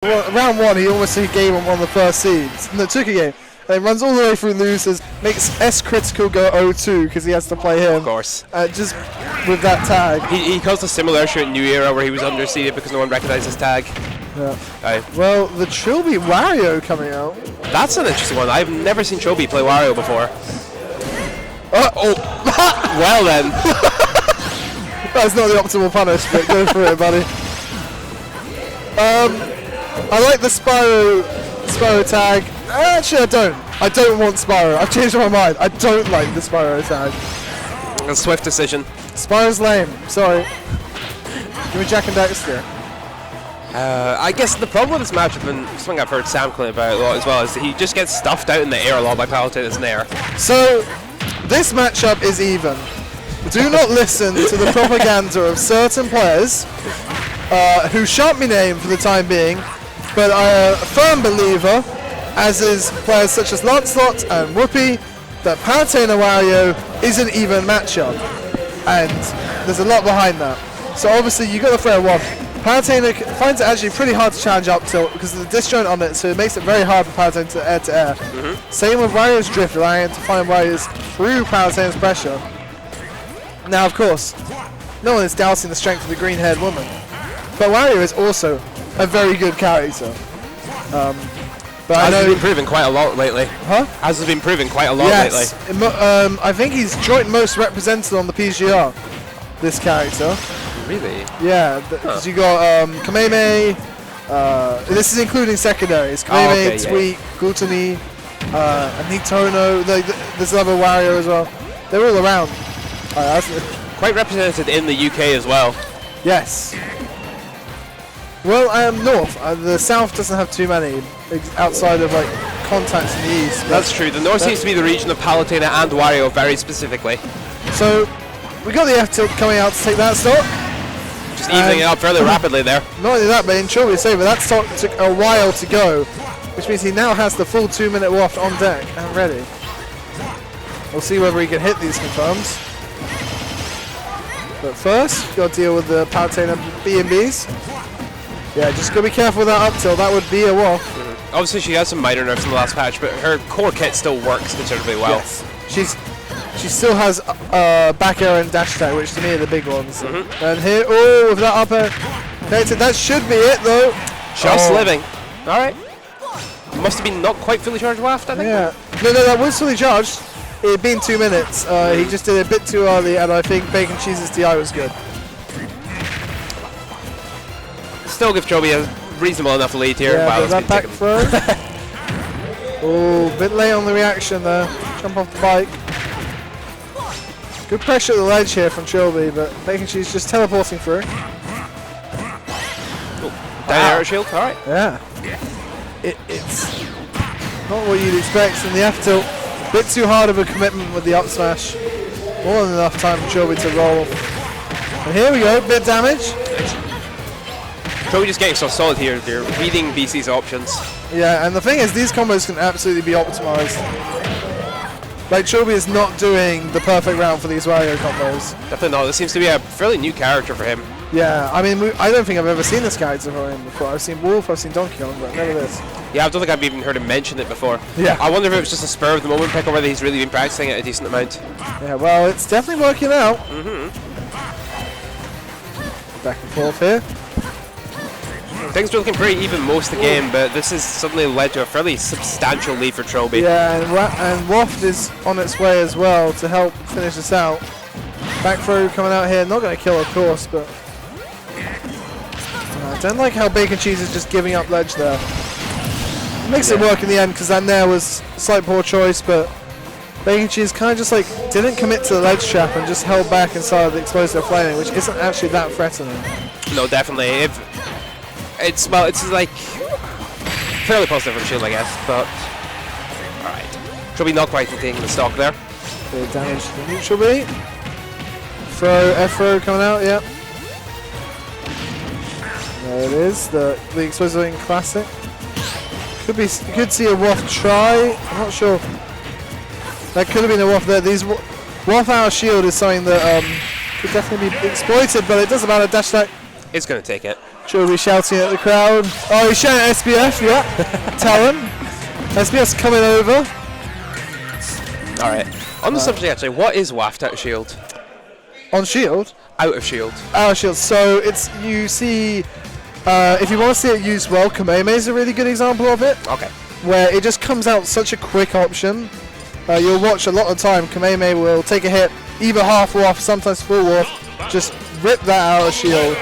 round one, he almost gave him one of the first seeds. No, took a game. And runs all the way through, loses, makes S Critical go 0-2 because he has to play him. Of course. Just with that tag. He caused a similar issue in New Era where he was underseeded because no one recognized his tag. Yeah. Well, the Trillbi Wario coming out. That's an interesting one. I've never seen Trillbi play Wario before. Well then. That's not the optimal punish, but go for it, buddy. I like the Spyro tag. Actually, I don't. I don't want Spyro. I've changed my mind. I don't like the Spyro tag. A swift decision. Spyro's lame. Sorry. Give me Jack and Dexter. I guess the problem with this matchup, and something I've heard Sam claim about a lot as well, is that he just gets stuffed out in the air a lot by Palutena's Nair. So, this matchup is even. Do not listen to the propaganda of certain players who shan't be named for the time being, but I'm a firm believer, as is players such as Lancelot and Whoopi, that Palutena Wario is an even matchup. And there's a lot behind that. So obviously you've got to throw a waft. Palutena finds it actually pretty hard to challenge up tilt because of the disjoint on it, so it makes it very hard for Palutena to air. Same with Wario's drift, allowing him to find Wario's through Palutena's pressure. Now of course, no one is doubting the strength of the green-haired woman, but Wario is also a very good character. But I know has been proving quite a lot lately. Huh? Has been proving quite a lot lately. I think he's joint most represented on the PGR, this character. Really? Yeah, because you got Kameme, this is including secondaries. Kameme, Tweet, Gultani, Nitono, there's another Wario as well. They're all around. Quite represented in the UK as well. Yes. Well, North. The South doesn't have too many outside of like contacts in the East. That's true. The North seems to be the region of Palutena and Wario very specifically. So we got the F tilt coming out to take that stock. Just evening it up fairly rapidly there. Not only that, but in Trillbi Saber, that stock took a while to go, which means he now has the full 2-minute waft on deck and ready. We'll see whether he can hit these confirms. But first, got to deal with the Palutena B&Bs. Yeah, just gotta be careful with that up tilt. That would be a waft. Obviously, she has some minor nerfs in the last patch, but her core kit still works considerably well. Yes. She still has back air and dash attack, which to me are the big ones. And here, with that up air, that should be it though. Just living. All right. Must have been not quite fully charged waft, I think. Yeah. No, that was fully charged. It had been 2 minutes. He just did it a bit too early, and I think Bacon Cheese's DI was good. Still give Trillbi a reasonable enough lead here. Yeah, wow, that back throw. Oh, bit late on the reaction there. Jump off the bike. Good pressure at the ledge here from Trillbi, but Bacon Cheese just teleporting through. Down air shield, alright. Yeah. It's not what you'd expect from the F tilt. Bit too hard of a commitment with the up smash. More than enough time for Trillbi to roll. And here we go, bit damage. Trillbi just getting so solid here. They're reading BC's options. Yeah, and the thing is, these combos can absolutely be optimized. Like, Trillbi is not doing the perfect round for these Wario combos. Definitely not. This seems to be a fairly new character for him. Yeah, I mean, I don't think I've ever seen this character for him before. I've seen Wolf, I've seen Donkey Kong, but never this. Yeah, I don't think I've even heard him mention it before. Yeah. I wonder if it was just a spur of the moment pick or whether he's really been practicing it a decent amount. Yeah, well, it's definitely working out. Back and forth here. Things were looking pretty even most of the game, but this has suddenly led to a fairly substantial lead for Trillbi. Yeah, and Waft is on its way as well to help finish this out. Back throw coming out here, not going to kill of course, but I don't like how Bacon Cheese is just giving up ledge there. It makes it work in the end because that nair was a slight poor choice, but Bacon Cheese kind of just like didn't commit to the ledge trap and just held back inside the explosive flaming, which isn't actually that threatening. No, definitely. It's like fairly positive for the shield, I guess, but alright. Trillbi not quite taking the stock there. Bit of damage to the neutral B. Throw, F throw coming out, yep. There it is, the explosive in classic. Could see a waft try. I'm not sure. That could have been a waft there. These waft out of shield is something that could definitely be exploited, but it doesn't matter. Dash attack. It's going to take it. Trillbi shouting at the crowd. Oh, he's shouting at SBF, yeah. Tell him. SBF's coming over. Alright. On the subject, actually, what is waft out of shield? On shield? Out of shield. Out of shield. So it's, you see, if you want to see it used well, Kameme is a really good example of it. Okay. Where it just comes out such a quick option. You'll watch a lot of the time, Kameme will take a hit, either half waft, sometimes full waft, just rip that out of shield.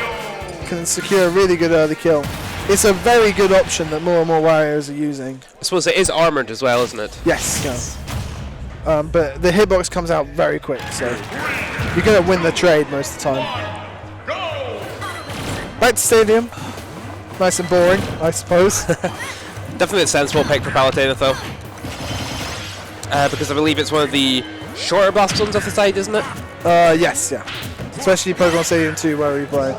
Can secure a really good early kill. It's a very good option that more and more Warios are using. I suppose it is armored as well, isn't it? Yes. Yeah. But the hitbox comes out very quick, so you're going to win the trade most of the time. Back to stadium. Nice and boring, I suppose. Definitely a sensible pick for Palutena, though. Because I believe it's one of the shorter blast zones off the side, isn't it? Yes, yeah. Especially Pokemon Stadium 2 where we play.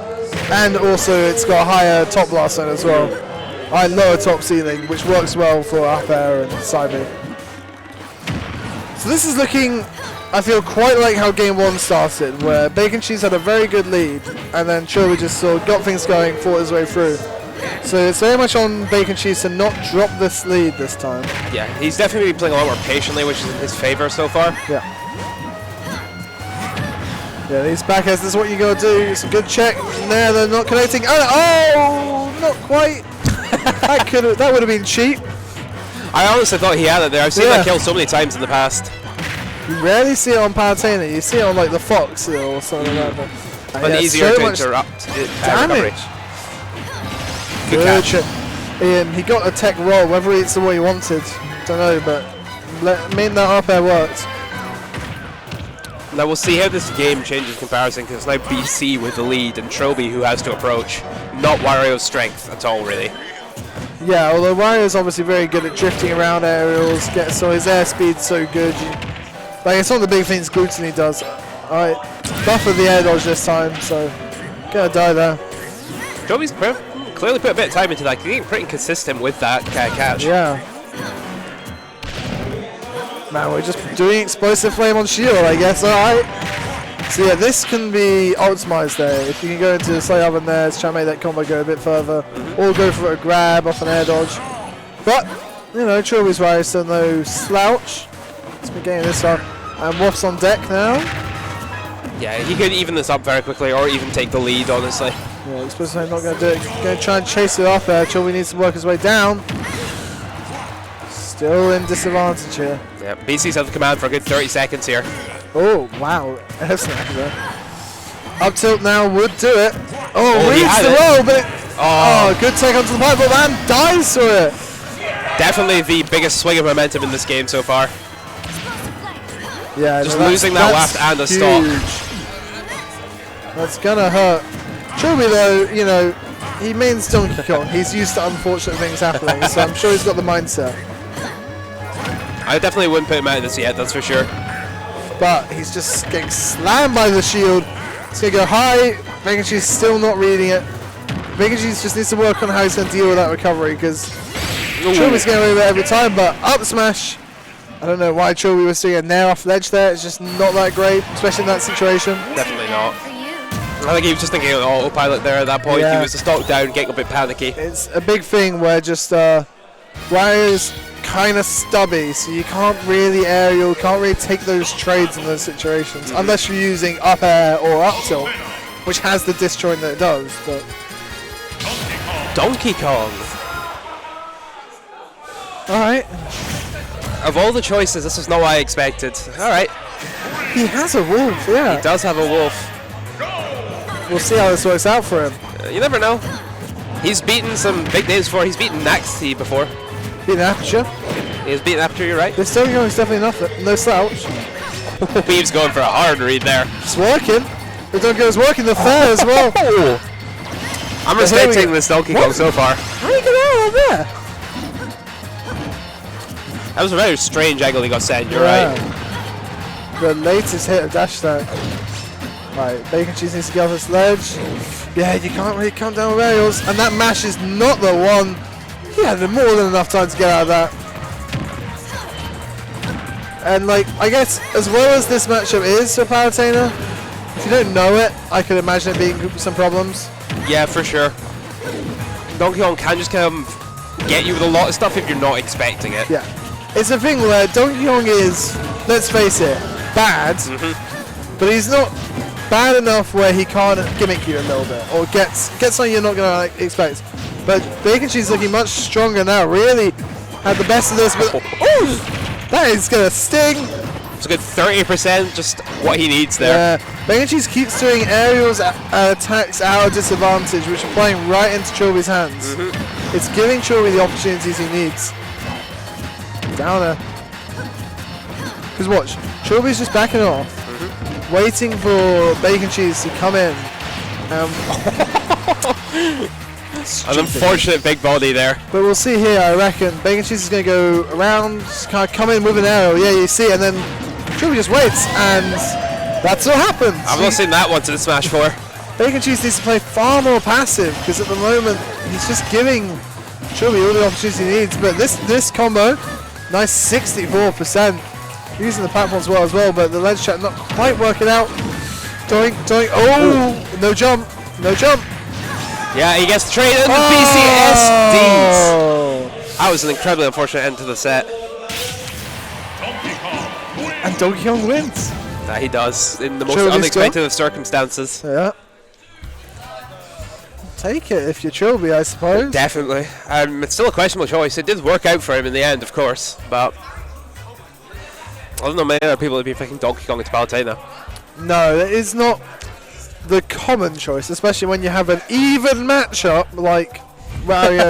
And also it's got a higher top blast zone as well. Lower top ceiling, which works well for up air and side B. So this is looking, I feel, quite like how game 1 started, where Bacon Cheese had a very good lead, and then Trillbi just sort of got things going, fought his way through. So it's very much on Bacon Cheese to not drop this lead this time. Yeah, he's definitely playing a lot more patiently, which is in his favour so far. Yeah. Yeah, these back airs, this is what you gotta do. It's a good check. There, they're not connecting. Oh, not quite. that would have been cheap. I honestly thought he had it there. I've seen that kill so many times in the past. You rarely see it on Palutena. You see it on like the Fox or something like that. But easier to interrupt damage. Good catch. He got a tech roll, whether it's the way he wanted, don't know, but made that up air worked. Now we'll see how this game changes in comparison, because it's now BC with the lead and Trillbi who has to approach. Not Wario's strength at all, really. Yeah, although Wario's obviously very good at drifting around aerials, so his airspeed's so good. It's one of the big things Gluttony does. Alright, buffer the air dodge this time, so gonna die there. Trillbi's clearly put a bit of time into that. He's getting pretty consistent with that catch. Yeah. Man, we're just doing explosive flame on shield, I guess. Alright. So yeah, this can be optimized there. If you can go into the slay oven there, try to make that combo go a bit further, or go for a grab off an air dodge. But, you know, Trillbi's Wario still no slouch. He's been getting this up. And Waff's on deck now. Yeah, he could even this up very quickly, or even take the lead, honestly. Yeah, explosive not going to do it. Going to try and chase it off there. Trillbi needs to work his way down. Still in disadvantage here. Yeah, BC's had the command for a good 30 seconds here. Oh, wow. F-snap there. Up tilt now would do it. Oh, reads the roll, but good take onto the pipe, but man dies for it. Definitely the biggest swing of momentum in this game so far. Yeah, just losing that waft and a stock. That's gonna hurt. Trillbi though, you know, he means Donkey Kong. He's used to unfortunate things happening, so I'm sure he's got the mindset. I definitely wouldn't put him out of this yet, that's for sure. But he's just getting slammed by the shield. He's going to go high. Bacon Cheese still not reading it. Bacon Cheese just needs to work on how he's going to deal with that recovery, because Trillbi's getting away with it every time, but up smash. I don't know why Trillbi was doing a nair off ledge there. It's just not that great, especially in that situation. Definitely not. I think he was just thinking of autopilot there at that point. Yeah. He was just knocked down, getting a bit panicky. It's a big thing where just Wario's kind of stubby, so you can't really aerial, can't really take those trades in those situations, unless you're using up air or up tilt, which has the disjoint that it does. But Donkey Kong. Alright. Of all the choices, this is not what I expected. Alright. He has a wolf, yeah. He does have a wolf. We'll see how this works out for him. You never know. He's beaten some big names before. He's beaten Naxi before. Beaten Aperture. He's beaten Aperture, you're right. This Donkey Kong is definitely no slouch. Weave's going for a hard read there. It's working. The Donkey Kong's working the fair as well. I'm respecting this Donkey Kong so far. How did he get out of there? That was a very strange angle he got sent, you're right. The latest hit of dash attack. Right, Bacon Cheese needs to get off this ledge. Yeah, you can't really come down with aerials. And that mash is not the one. He had more than enough time to get out of that. And like, I guess as well as this matchup is for Palutena, if you don't know it, I could imagine it being some problems. Yeah, for sure. Donkey Kong can just kind of get you with a lot of stuff if you're not expecting it. Yeah. It's a thing where Donkey Kong is, let's face it, bad, but he's not bad enough where he can't gimmick you a little bit or get something you're not going to expect. But Bacon Cheese looking much stronger now. Really had the best of this, but that is going to sting. It's a good 30%, just what he needs there. Yeah, Bacon Cheese keeps doing aerials attacks out of disadvantage, which are playing right into Trillbi's hands. It's giving Trillbi the opportunities he needs. Downer. Because watch, Trillbi's just backing off, waiting for Bacon Cheese to come in. An unfortunate big body there. But we'll see here, I reckon. Bacon Cheese is going to go around, kind of come in with an arrow. Yeah, you see, and then Trillbi just waits, and that's what happens. I've not seen that once in the Smash 4. Bacon Cheese needs to play far more passive, because at the moment, he's just giving Trillbi all the opportunities he needs. But this combo, nice 64%. Using the platforms well as well, but the ledge trap not quite working out. Doink, doink. Oh, no jump, no jump. Yeah, he gets traded in the BCSDs. That was an incredibly unfortunate end to the set. And Donkey Kong wins. That he does, in the most Trillbi unexpected of circumstances. Yeah. Take it if you're Trillbi, I suppose. Definitely. It's still a questionable choice. It did work out for him in the end, of course, but I don't know many other people would be picking Donkey Kong to Palutena. No, it is not the common choice, especially when you have an even matchup like Wario